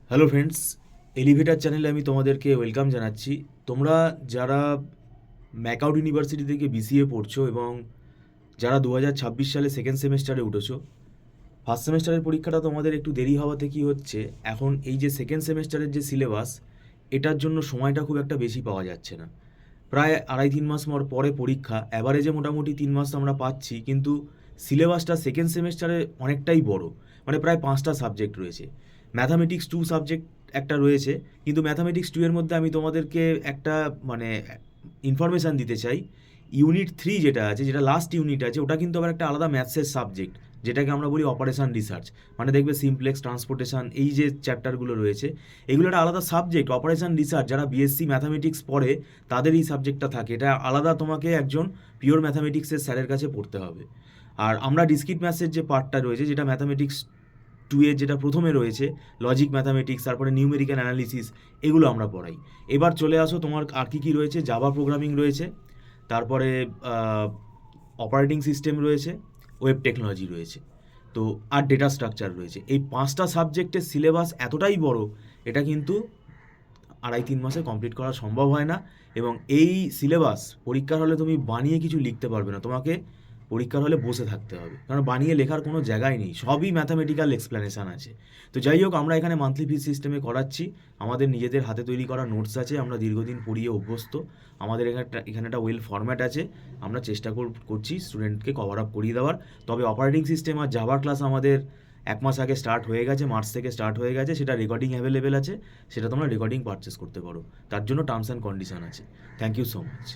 Hello friends, elevator চ্যানেলে আমি তোমাদেরকে ওয়েলকাম জানাচ্ছি। তোমরা যারা ম্যাকআউট ইউনিভার্সিটি থেকে বিসিএ পড়ছো এবং যারা 2026 সালে সেকেন্ড সেমেস্টারে উঠেছো, ফার্স্ট সেমেস্টারের পরীক্ষাটা তোমাদের একটু দেরি হওয়াতে কী হচ্ছে, এখন এই যে সেকেন্ড সেমেস্টারের যে সিলেবাস, এটার জন্য সময়টা খুব একটা বেশি পাওয়া যাচ্ছে না। প্রায় 2.5-3 মাস পরে পরীক্ষা, অ্যাভারেজে মোটামুটি 3 মাস আমরা পাচ্ছি, কিন্তু সিলেবাসটা সেকেন্ড সেমেস্টারে অনেকটাই বড়। মানে প্রায় 5টা সাবজেক্ট রয়েছে। ম্যাথামেটিক্স 2 সাবজেক্ট একটা রয়েছে, কিন্তু ম্যাথামেটিক্স 2 এর মধ্যে আমি তোমাদেরকে একটা মানে ইনফরমেশান দিতে চাই। ইউনিট 3 যেটা আছে, যেটা লাস্ট ইউনিট আছে, ওটা কিন্তু আবার একটা আলাদা ম্যাথসের সাবজেক্ট, যেটাকে আমরা বলি অপারেশন রিসার্চ। মানে দেখবে সিমপ্লেক্স, ট্রান্সপোর্টেশন, এই যে চ্যাপ্টারগুলো রয়েছে, এগুলো একটা আলাদা সাবজেক্ট। অপারেশন রিসার্চ যারা বিএসসি ম্যাথামেটিক্স পড়ে তাদের এই সাবজেক্টটা থাকে, এটা আলাদা তোমাকে একজন পিওর ম্যাথামেটিক্সের স্যারের কাছে পড়তে হবে। আর আমরা ডিসক্রিট ম্যাথসের যে পার্টটা রয়েছে, যেটা ম্যাথামেটিক্স 2 এর যেটা প্রথমে রয়েছে, লজিক ম্যাথামেটিক্স, তারপরে নিউমেরিক্যাল অ্যানালিসিস, এগুলো আমরা পড়াই। এবার চলে আসো তোমার আর কী কী রয়েছে। জাভা প্রোগ্রামিং রয়েছে, তারপরে অপারেটিং সিস্টেম রয়েছে, ওয়েব টেকনোলজি রয়েছে, তো আর ডেটা স্ট্রাকচার রয়েছে। এই 5টা সাবজেক্টের সিলেবাস এতটাই বড়, এটা কিন্তু 2.5-3 মাসে কমপ্লিট করা সম্ভব হয় না। এবং এই সিলেবাস পরীক্ষার হলে তুমি বানিয়ে কিছু লিখতে পারবে না, তোমাকে পরীক্ষার হলে বসে থাকতে হবে, কারণ বানিয়ে লেখার কোনো জায়গায় নেই, সবই ম্যাথামেটিক্যাল এক্সপ্লেনেশান আছে। তো যাই হোক, আমরা এখানে মান্থলি ফিস সিস্টেমে করাচ্ছি। আমাদের নিজেদের হাতে তৈরি করা নোটস আছে, আমরা দীর্ঘদিন পড়িয়ে অভ্যস্ত। আমাদের এখানে একটা ওয়েল ফরম্যাট আছে। আমরা চেষ্টা করছি স্টুডেন্টকে কভার আপ করিয়ে দেওয়ার। তবে অপারেটিং সিস্টেম আর জাভা ক্লাস আমাদের 1 মাস আগে স্টার্ট হয়ে গেছে, মার্চ থেকে স্টার্ট হয়ে গেছে। সেটা রেকর্ডিং অ্যাভেলেবেল আছে, সেটা তোমরা রেকর্ডিং পারচেস করতে পারো। তার জন্য টার্মস অ্যান্ড কন্ডিশন আছে। Thank you so much.